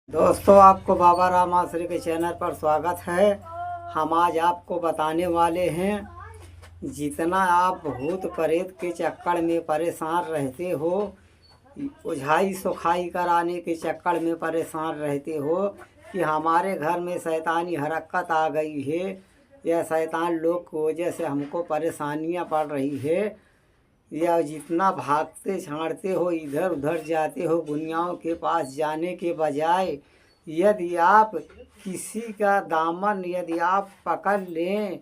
दोस्तों, आपको बाबा राम आश्रय के चैनल पर स्वागत है। हम आज आपको बताने वाले हैं, जितना आप भूत प्रेत के चक्कर में परेशान रहते हो, उझाई सुखाई कराने के चक्कर में परेशान रहते हो कि हमारे घर में शैतानी हरकत आ गई है या शैतान लोग की वजह से हमको परेशानियां पड़ रही है, या जितना भागते छाड़ते हो, इधर उधर जाते हो, गुनियाओं के पास जाने के बजाय यदि आप किसी का दामन यदि आप पकड़ लें,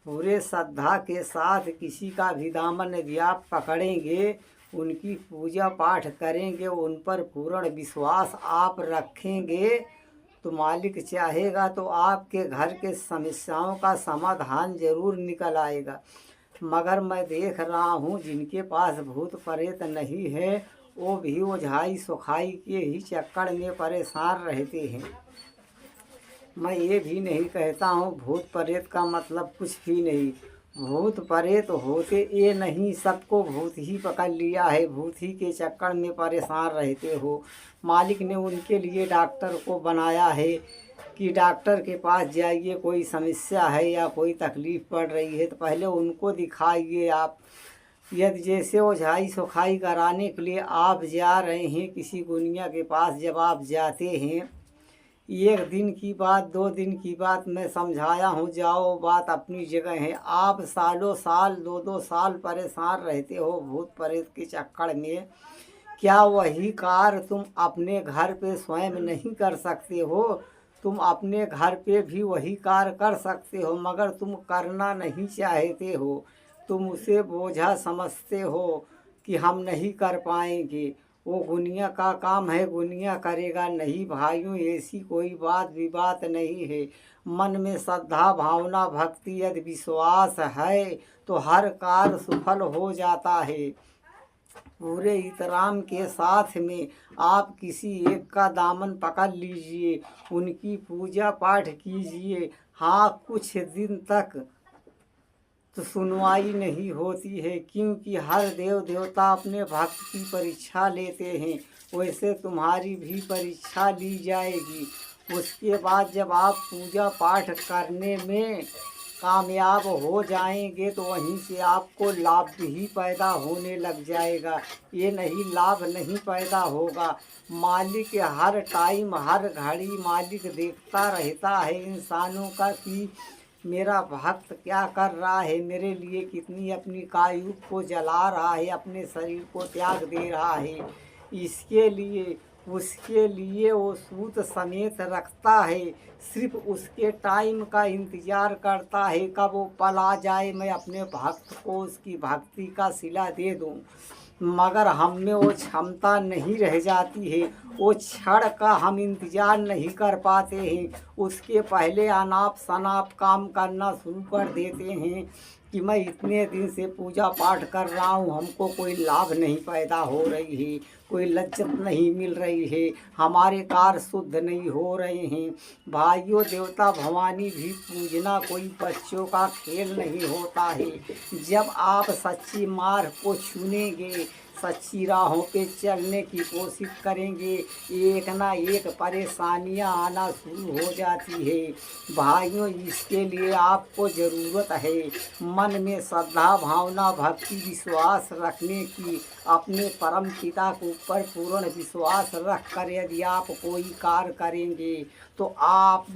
पूरे श्रद्धा के साथ किसी का भी दामन यदि आप पकड़ेंगे, उनकी पूजा पाठ करेंगे, उन पर पूर्ण विश्वास आप रखेंगे, तो मालिक चाहेगा तो आपके घर के समस्याओं का समाधान जरूर निकल आएगा। मगर मैं देख रहा हूँ जिनके पास भूत प्रेत नहीं है, वो भी ओझाई सुखाई के ही चक्कर में परेशान रहते हैं। मैं ये भी नहीं कहता हूँ भूत प्रेत का मतलब कुछ भी नहीं। भूत प्रेत होते ये नहीं, सबको भूत ही पकड़ लिया है, भूत ही के चक्कर में परेशान रहते हो। मालिक ने उनके लिए डॉक्टर को बनाया है कि डॉक्टर के पास जाइए, कोई समस्या है या कोई तकलीफ़ पड़ रही है तो पहले उनको दिखाइए आप। यदि जैसे ओझाई सुखाई कराने के लिए आप जा रहे हैं किसी गुनिया के पास, जब आप जाते हैं, एक दिन की बात, 2 दिन की बात मैं समझाया हूँ, जाओ बात अपनी जगह है। आप सालों साल, 2-2 साल परेशान रहते हो भूत प्रेत के चक्कर में। क्या वही कार्य तुम अपने घर पे स्वयं नहीं कर सकते हो? तुम अपने घर पे भी वही कार्य कर सकते हो, मगर तुम करना नहीं चाहते हो। तुम उसे बोझा समझते हो कि हम नहीं कर पाएंगे, वो गुनिया का काम है, गुनिया करेगा। नहीं भाइयों, ऐसी कोई बात विबात नहीं है। मन में श्रद्धा भावना भक्ति यदि विश्वास है तो हर कार्य सफल हो जाता है। पूरे एहतराम के साथ में आप किसी एक का दामन पकड़ लीजिए, उनकी पूजा पाठ कीजिए। हाँ, कुछ दिन तक तो सुनवाई नहीं होती है, क्योंकि हर देव देवता अपने भक्त की परीक्षा लेते हैं, वैसे तुम्हारी भी परीक्षा ली जाएगी। उसके बाद जब आप पूजा पाठ करने में कामयाब हो जाएंगे तो वहीं से आपको लाभ भी पैदा होने लग जाएगा। ये नहीं लाभ नहीं पैदा होगा। मालिक हर टाइम हर घड़ी मालिक देखता रहता है इंसानों का कि मेरा भक्त क्या कर रहा है, मेरे लिए कितनी अपनी कायु को जला रहा है, अपने शरीर को त्याग दे रहा है। इसके लिए उसके लिए वो सूत समेत रखता है, सिर्फ उसके टाइम का इंतज़ार करता है कब वो पल आ जाए, मैं अपने भक्त को उसकी भक्ति का सिला दे दूं। मगर हम में वो क्षमता नहीं रह जाती है, वो क्षण का हम इंतज़ार नहीं कर पाते हैं। उसके पहले अनाप शनाप काम करना शुरू कर देते हैं कि मैं इतने दिन से पूजा पाठ कर रहा हूँ, हमको कोई लाभ नहीं पैदा हो रही है, कोई लज्जत नहीं मिल रही है, हमारे कार्य शुद्ध नहीं हो रहे हैं। भाइयों, देवता भवानी भी पूजना कोई बच्चों का खेल नहीं होता है। जब आप सच्ची मार्ग को चुनेंगे, सच्ची राहों पे चलने की कोशिश करेंगे, एक ना एक परेशानियां आना शुरू हो जाती है। भाइयों, इसके लिए आपको ज़रूरत है मन में श्रद्धा भावना भक्ति विश्वास रखने की। अपने परम पिता के ऊपर पूर्ण विश्वास रख कर यदि आप कोई कार्य करेंगे तो आप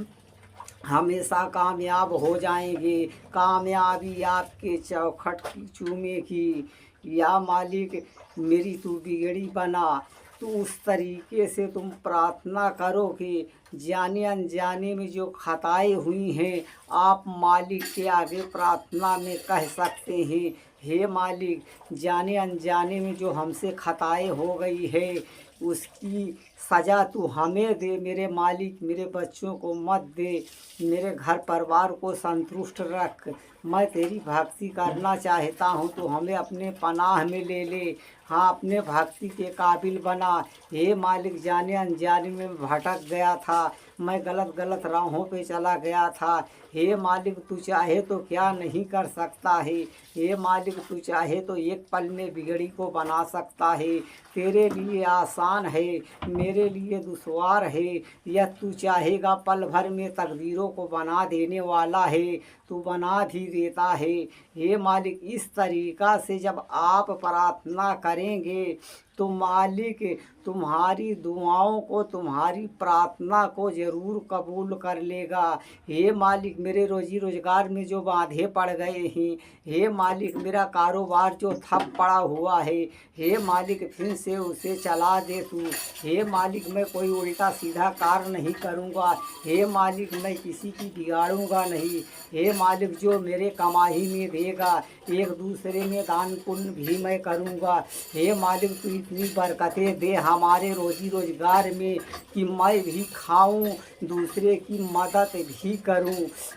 हमेशा कामयाब हो जाएंगे। कामयाबी आपके चौखट की चूमेगी। या मालिक मेरी तू बिगड़ी बना, तो उस तरीके से तुम प्रार्थना करो कि जाने अनजाने में जो खताएं हुई हैं, आप मालिक के आगे प्रार्थना में कह सकते हैं, हे मालिक, जाने अनजाने में जो हमसे खताएं हो गई है उसकी सज़ा तू हमें दे मेरे मालिक, मेरे बच्चों को मत दे, मेरे घर परिवार को संतुष्ट रख। मैं तेरी भक्ति करना चाहता हूँ तो हमें अपने पनाह में ले ले। हाँ अपने भक्ति के काबिल बना। हे मालिक, जाने अनजाने में भटक गया था, मैं गलत गलत राहों पे चला गया था। हे मालिक, तू चाहे तो क्या नहीं कर सकता है। हे मालिक, तू चाहे तो एक पल में बिगड़ी को बना सकता है। तेरे लिए आसान है, मेरे लिए दुश्वार है। यह तू चाहेगा पल भर में तकदीरों को बना देने वाला है, तू बना भी देता है। हे मालिक, इस तरीक़ा से जब आप प्रार्थना करेंगे तो मालिक तुम्हारी दुआओं को, तुम्हारी प्रार्थना को ज़रूर कबूल कर लेगा। हे मालिक, मेरे रोजी रोज़गार में जो बाधे पड़ गए हैं, हे मालिक, मेरा कारोबार जो ठप पड़ा हुआ है, हे मालिक, फिर से उसे चला दे तू। हे मालिक, मैं कोई उल्टा सीधा कार्य नहीं करूँगा। हे मालिक, मैं किसी की बिगाड़ूँगा नहीं। हे मालिक, जो मेरे कमाई में देगा, एक दूसरे में दान पुण्य भी मैं करूँगा। हे मालिक, तू इतनी बरकतें दे हमारे रोजी रोज़गार में कि मैं भी खाऊं, दूसरे की मदद भी करूं।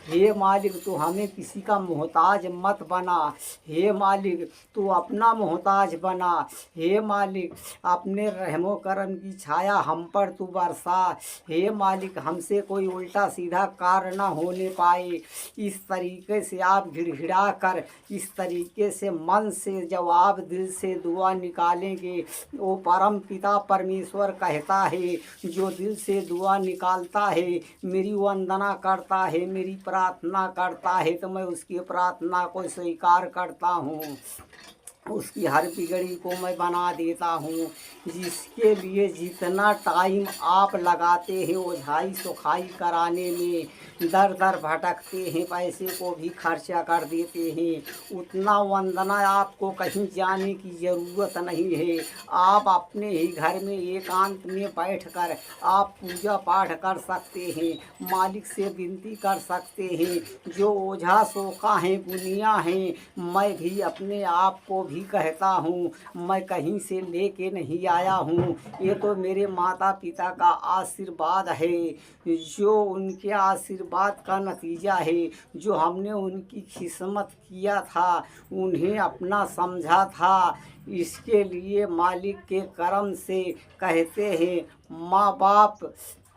हे मालिक, तू हमें किसी का मोहताज मत बना। हे मालिक, तू अपना मोहताज बना। हे मालिक, अपने रहमो करम की छाया हम पर तू बरसा। हे मालिक, हमसे कोई उल्टा सीधा कार्य ना होने पाए। इस तरीके से आप गिड़गिड़ा कर, इस तरीके से मन से जब आप दिल से दुआ निकालेंगे, वो परम पिता परमेश्वर कहता है, जो दिल से दुआ निकालता है, मेरी वंदना करता है, मेरी प्रार्थना करता है, तो मैं उसकी प्रार्थना को स्वीकार करता हूँ, उसकी हर बिगड़ी को मैं बना देता हूँ। जिसके लिए जितना टाइम आप लगाते हैं ओझाई सुखाई कराने में, दर दर भटकते हैं, पैसे को भी खर्चा कर देते हैं, उतना वंदना आपको कहीं जाने की ज़रूरत नहीं है। आप अपने ही घर में एकांत में बैठकर आप पूजा पाठ कर सकते हैं, मालिक से विनती कर सकते हैं। जो ओझा सोखा हैं, गुनिया हैं, मैं भी अपने आप को भी कहता हूँ, मैं कहीं से लेके नहीं आया हूँ। ये तो मेरे माता पिता का आशीर्वाद है, जो उनके आशीर्वाद का नतीजा है, जो हमने उनकी खिदमत किया था, उन्हें अपना समझा था। इसके लिए मालिक के करम से कहते हैं, माँ बाप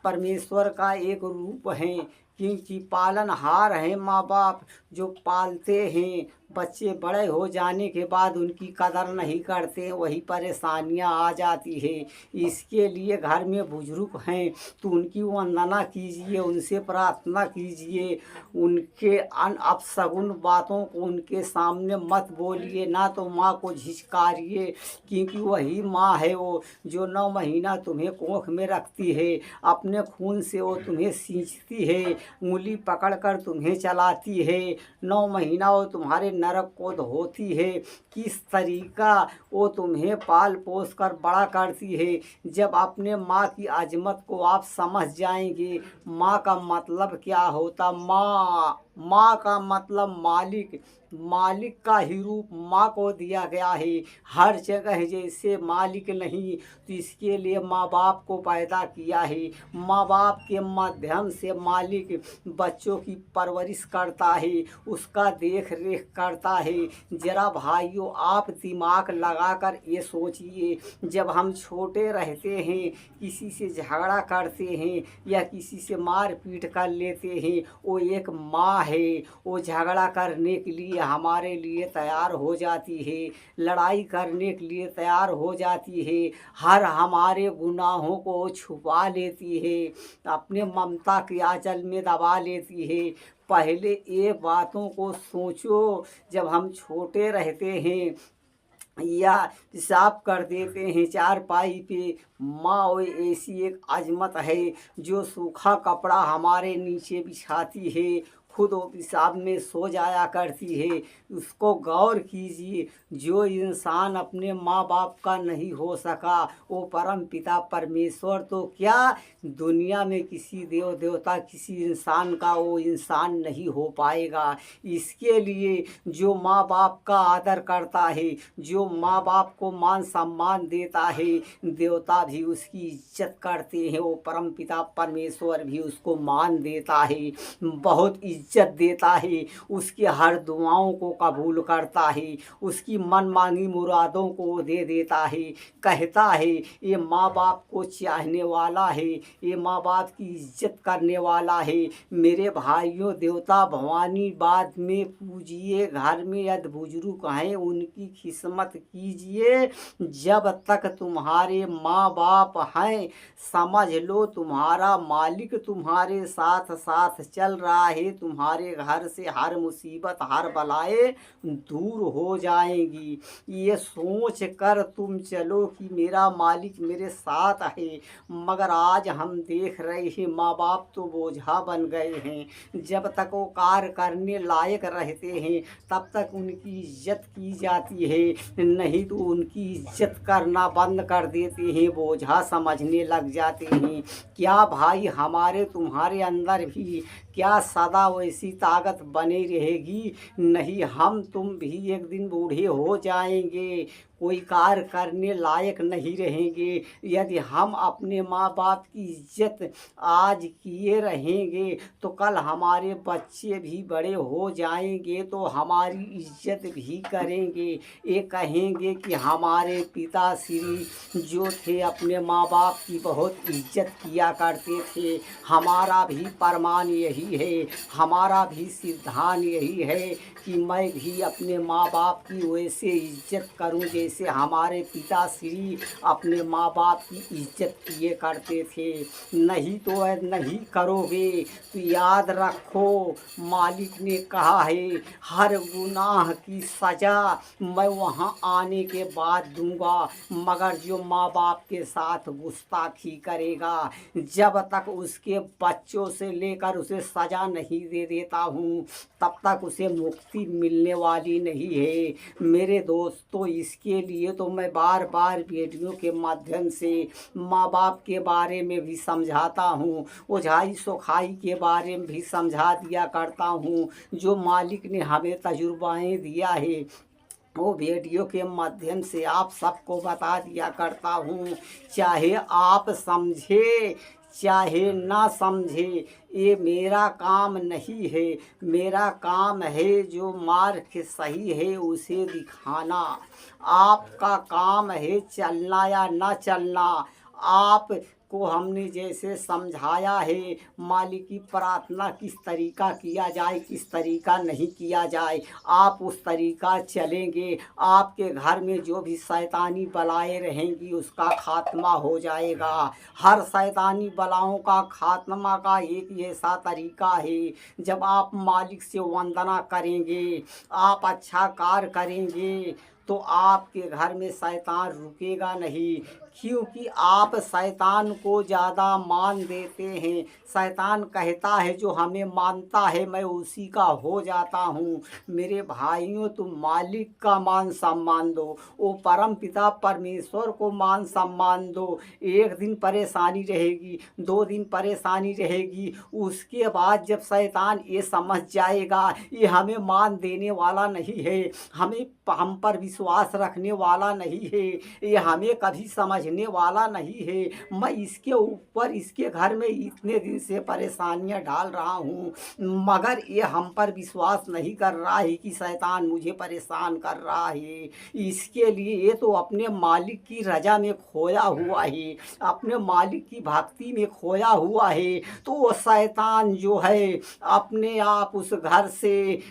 परमेश्वर का एक रूप हैं, क्योंकि पालनहार हैं माँ बाप, जो पालते हैं। बच्चे बड़े हो जाने के बाद उनकी कदर नहीं करते, वही परेशानियां आ जाती है। इसके लिए घर में बुजुर्ग हैं तो उनकी वंदना कीजिए, उनसे प्रार्थना कीजिए, उनके अपशगुन बातों को उनके सामने मत बोलिए, ना तो माँ को झिझकारिए, क्योंकि वही माँ है वो जो 9 महीना तुम्हें कोख में रखती है, अपने खून से वो तुम्हें सींचती है, उंगली पकड़कर तुम्हें चलाती है, 9 महीना वो तुम्हारे नरक को धोती है। किस तरीका वो तुम्हें पाल पोस कर बड़ा करती है। जब अपने माँ की अजमत को आप समझ जाएंगे, माँ का मतलब क्या होता, माँ का मतलब मालिक, मालिक का ही रूप माँ को दिया गया है। हर जगह जैसे मालिक नहीं, तो इसके लिए माँ बाप को पैदा किया है। माँ बाप के माध्यम से मालिक बच्चों की परवरिश करता है, उसका देख रेख करता है। जरा भाइयों, आप दिमाग लगाकर ये सोचिए, जब हम छोटे रहते हैं, किसी से झगड़ा करते हैं या किसी से मार पीट कर लेते हैं, वो एक माँ है, वो झगड़ा करने के लिए हमारे लिए तैयार हो जाती है, लड़ाई करने के लिए तैयार हो जाती है, हर हमारे गुनाहों को छुपा लेती है, अपने ममता के आंचल में दबा लेती है। पहले ये बातों को सोचो, जब हम छोटे रहते हैं या पेशाब कर देते हैं चारपाई पे, माँ वो ऐसी एक अजमत है जो सूखा कपड़ा हमारे नीचे बिछाती है, खुद वो पेशाब में सो जाया करती है। उसको गौर कीजिए, जो इंसान अपने माँ बाप का नहीं हो सका, वो परम पिता परमेश्वर तो क्या दुनिया में किसी देव देवता, किसी इंसान का वो इंसान नहीं हो पाएगा। इसके लिए जो माँ बाप का आदर करता है, जो माँ बाप को मान सम्मान देता है, देवता भी उसकी इज्जत करते हैं, वो परम पिता परमेश्वर भी उसको मान देता है, बहुत इज्जत इज्जत देता है, उसकी हर दुआओं को कबूल करता है, उसकी मन मांगी मुरादों को दे देता है। कहता है ये माँ बाप को चाहने वाला है, ये माँ बाप की इज्जत करने वाला है। मेरे भाइयों, देवता भवानी बाद में पूजिए, घर में यदि बुजुर्ग हैं उनकी खिदमत कीजिए। जब तक तुम्हारे माँ बाप हैं समझ लो तुम्हारा मालिक तुम्हारे साथ साथ चल रहा है। तुम्हारे घर से हर मुसीबत हर बलाएं दूर हो जाएंगी। ये सोच कर तुम चलो कि मेरा मालिक मेरे साथ है। मगर आज हम देख रहे हैं माँ बाप तो बोझा बन गए हैं। जब तक वो कार्य करने लायक रहते हैं तब तक उनकी इज्जत की जाती है, नहीं तो उनकी इज्जत करना बंद कर देते हैं, बोझा समझने लग जाते हैं। क्या भाई हमारे तुम्हारे अंदर भी क्या सदा वैसी ताकत बनी रहेगी? नहीं, हम तुम भी एक दिन बूढ़े हो जाएंगे, कोई कार्य करने लायक नहीं रहेंगे। यदि हम अपने माँ बाप की इज्जत आज किए रहेंगे तो कल हमारे बच्चे भी बड़े हो जाएंगे तो हमारी इज्जत भी करेंगे। ये कहेंगे कि हमारे पिताश्री जो थे अपने माँ बाप की बहुत इज्जत किया करते थे। हमारा भी फरमान यही है, हमारा भी सिद्धांत यही है कि मैं भी अपने माँ बाप की वैसे इज्जत करूं जैसे हमारे पिताश्री अपने माँ बाप की इज्जत किए करते थे। नहीं तो नहीं करोगे तो याद रखो मालिक ने कहा है हर गुनाह की सज़ा मैं वहाँ आने के बाद दूंगा, मगर जो माँ बाप के साथ गुस्ताखी करेगा जब तक उसके बच्चों से लेकर उसे सज़ा नहीं दे देता हूँ तब तक उसे मुक्ति मिलने वाली नहीं है। मेरे दोस्तों, इसके लिए तो मैं बार बार वीडियो के माध्यम से माँ बाप के बारे में भी समझाता हूँ, ओझाई सोखाई के बारे में भी समझा दिया करता हूँ। जो मालिक ने हमें तजुर्बाएँ दिया है वो वीडियो के माध्यम से आप सबको बता दिया करता हूँ। चाहे आप समझे चाहे ना समझे, ये मेरा काम नहीं है। मेरा काम है जो मार्ग सही है उसे दिखाना। आपका काम है चलना या ना चलना। आप को हमने जैसे समझाया है मालिक की प्रार्थना किस तरीका किया जाए किस तरीका नहीं किया जाए, आप उस तरीका चलेंगे, आपके घर में जो भी शैतानी बलाएं रहेंगी उसका खात्मा हो जाएगा। हर शैतानी बलाओं का खात्मा का एक ऐसा तरीका है जब आप मालिक से वंदना करेंगे, आप अच्छा कार्य करेंगे तो आपके घर में शैतान रुकेगा नहीं, क्योंकि आप शैतान को ज़्यादा मान देते हैं। शैतान कहता है जो हमें मानता है मैं उसी का हो जाता हूँ। मेरे भाइयों, तुम मालिक का मान सम्मान दो, वो परम पिता परमेश्वर को मान सम्मान दो। एक दिन परेशानी रहेगी, 2 दिन परेशानी रहेगी, उसके बाद जब शैतान ये समझ जाएगा ये हमें मान देने वाला नहीं है, हम पर विश्वास रखने वाला नहीं है, ये हमें कभी समझने वाला नहीं है, मैं इसके ऊपर इसके घर में इतने दिन से परेशानियां डाल रहा हूँ मगर ये हम पर विश्वास नहीं कर रहा है कि शैतान मुझे परेशान कर रहा है। इसके लिए ये तो अपने मालिक की रजा में खोया हुआ है, अपने मालिक की भक्ति में खोया हुआ है, तो वो शैतान जो है अपने आप उस घर से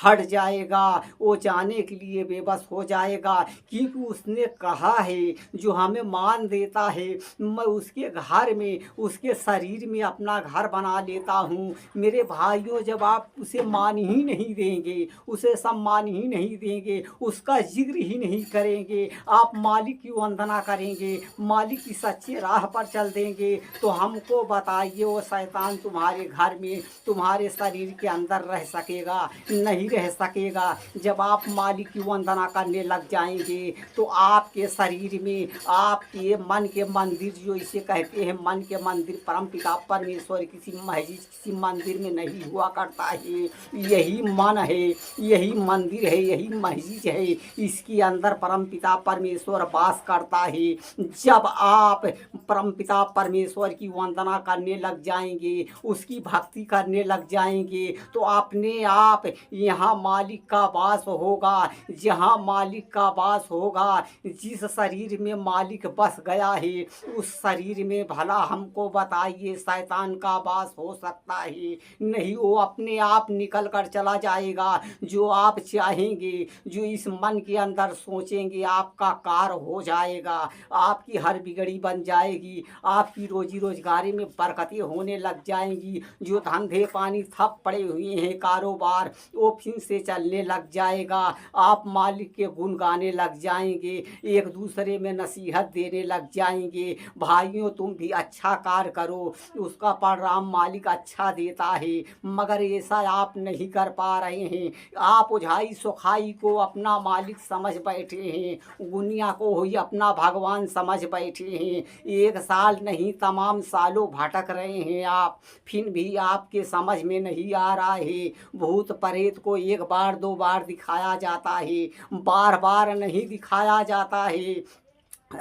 हट जाएगा, वो जाने के लिए बेबस हो जाएगा। क्योंकि उसने कहा है जो हमें मान देता है मैं उसके घर में उसके शरीर में अपना घर बना लेता हूँ। मेरे भाइयों, जब आप उसे मान ही नहीं देंगे, उसे सम्मान ही नहीं देंगे, उसका जिक्र ही नहीं करेंगे, आप मालिक की वंदना करेंगे, मालिक की सच्ची राह पर चल देंगे, तो हमको बताइए वो शैतान तुम्हारे घर में तुम्हारे शरीर के अंदर रह सकेगा? नहीं रह सकेगा। जब आप मालिक की वंदना करने लग जाएंगे तो आपके शरीर में ये मन के मंदिर जो इसे कहते हैं, मन के मंदिर परमपिता परमेश्वर किसी मस्जिद किसी मंदिर में नहीं हुआ करता है। यही मन है, यही मंदिर है, यही मस्जिद है, इसके अंदर परमपिता परमेश्वर वास करता है। जब आप परमपिता परमेश्वर की वंदना करने लग जाएंगे, उसकी भक्ति करने लग जाएंगे, तो अपने आप यहाँ मालिक का वास होगा। जहाँ मालिक का वास होगा, जिस शरीर में मालिक बस गया है, उस शरीर में भला हमको बताइए शैतान का वास हो सकता है? नहीं, वो अपने आप निकल कर चला जाएगा। जो आप चाहेंगे, जो इस मन के अंदर सोचेंगे, आपका कार्य हो जाएगा। आपकी हर बिगड़ी बन जाएगी, आपकी रोजी रोजगारी में बरकतें होने लग जाएंगी। जो धंधे पानी ठप पड़े हुए हैं, कारोबार, वो फिर से चलने लग जाएगा। आप मालिक के गुण गाने लग जाएंगे, एक दूसरे में नसीहत देने लग जाएंगे। भाइयों, तुम भी अच्छा कार्य करो, उसका परिणाम मालिक अच्छा देता है। मगर ऐसा आप नहीं कर पा रहे हैं। आप ओझाई सुखाई को अपना मालिक समझ बैठे हैं, दुनिया को ही अपना भगवान समझ बैठे हैं। एक साल नहीं, तमाम सालों भटक रहे हैं आप, फिर भी आपके समझ में नहीं आ रहा है। भूत प्रेत को एक बार दो बार दिखाया जाता है, बार बार नहीं दिखाया जाता है।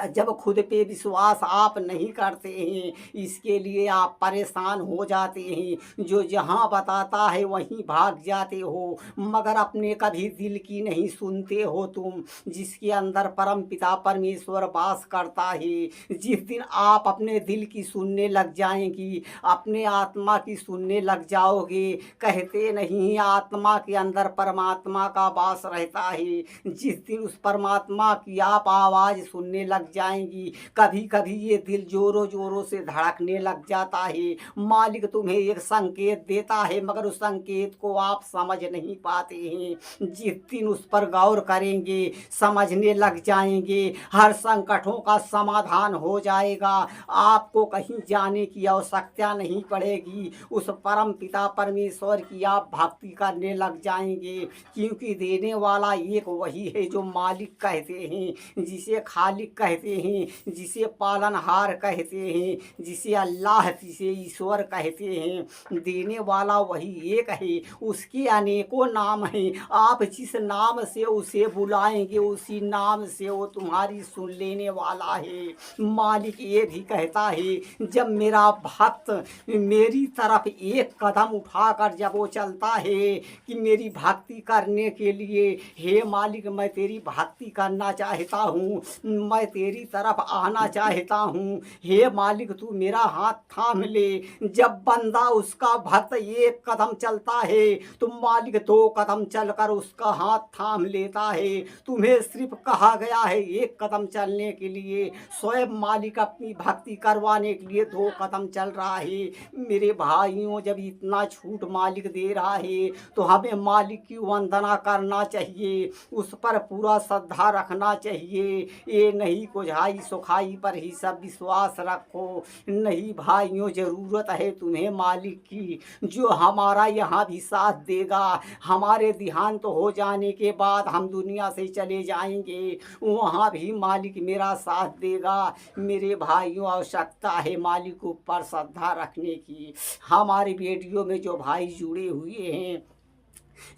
जब खुद पे विश्वास आप नहीं करते हैं, इसके लिए आप परेशान हो जाते हैं। जो जहाँ बताता है वहीं भाग जाते हो, मगर अपने कभी दिल की नहीं सुनते हो तुम, जिसके अंदर परम पिता परमेश्वर वास करता है। जिस दिन आप अपने दिल की सुनने लग जाएंगी, अपने आत्मा की सुनने लग जाओगे, कहते नहीं आत्मा के अंदर परमात्मा का वास रहता है। जिस दिन उस परमात्मा की आप आवाज़ सुनने लग जाएंगी, कभी कभी ये दिल जोरों जोरों से धड़कने लग जाता है। मालिक तुम्हें एक संकेत देता है, मगर उस संकेत को आप समझ नहीं पाते हैं। जिस दिन उस पर गौर करेंगे, समझने लग जाएंगे, हर संकटों का समाधान हो जाएगा। आपको कहीं जाने की आवश्यकता नहीं पड़ेगी। उस परम पिता परमेश्वर की आप भक्ति करने लग जाएंगे, क्योंकि देने वाला एक वही है जो मालिक कहते हैं, जिसे खालिक कहते हैं, जिसे पालनहार कहते हैं, जिसे अल्लाह, जिसे ईश्वर कहते हैं। देने वाला वही एक है, उसके अनेकों नाम हैं। आप जिस नाम से उसे बुलाएंगे, उसी नाम से वो तुम्हारी सुन लेने वाला है। मालिक ये भी कहता है, जब मेरा भक्त मेरी तरफ एक कदम उठाकर जब वो चलता है कि मेरी भक्ति करने के लिए, हे मालिक मैं तेरी भक्ति करना चाहता हूँ, मैं तेरी तरफ आना चाहता हूँ, हे मालिक तू मेरा हाथ थाम ले। जब बंदा उसका भक्त एक कदम चलता है, तो मालिक दो कदम चलकर उसका हाथ थाम लेता है। तुम्हें सिर्फ कहा गया है एक कदम चलने के लिए, स्वयं मालिक अपनी भक्ति करवाने के लिए दो कदम चल रहा है। मेरे भाइयों, जब इतना छूट मालिक दे रहा है, तो हमें मालिक की वंदना करना चाहिए, उस पर पूरा श्रद्धा रखना चाहिए। ये नहीं कोझाई सुखाई पर ही सब विश्वास रखो। नहीं भाइयों, ज़रूरत है तुम्हें मालिक की, जो हमारा यहाँ भी साथ देगा। हमारे देहांत तो हो जाने के बाद हम दुनिया से चले जाएंगे, वहाँ भी मालिक मेरा साथ देगा। मेरे भाइयों, आवश्यकता है मालिक ऊपर श्रद्धा रखने की। हमारी वीडियो में जो भाई जुड़े हुए हैं,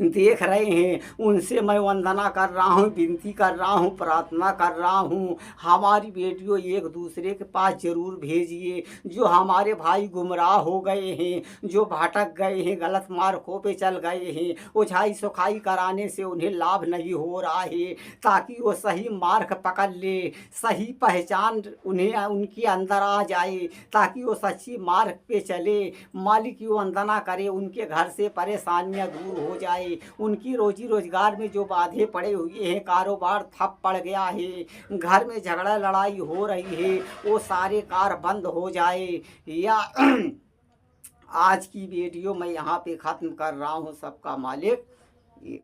देख रहे हैं, उनसे मैं वंदना कर रहा हूँ, विनती कर रहा हूँ, प्रार्थना कर रहा हूँ, हमारी वीडियो एक दूसरे के पास ज़रूर भेजिए। जो हमारे भाई गुमराह हो गए हैं, जो भटक गए हैं, गलत मार्गों पे चल गए हैं, ओझाई सुखाई कराने से उन्हें लाभ नहीं हो रहा है, ताकि वो सही मार्ग पकड़ ले, सही पहचान उन्हें उनके अंदर आ जाए, ताकि वो सच्ची मार्ग पे चले। मालिक की वंदना करे, उनके घर से परेशानियाँ दूर हो जाए, उनकी रोजी रोजगार में जो बाधे पड़े हुए हैं, कारोबार ठप पड़ गया है, घर में झगड़ा लड़ाई हो रही है, वो सारे कार्य बंद हो जाए। या आज की वीडियो मैं यहाँ पे ख़त्म कर रहा हूँ। सबका मालिक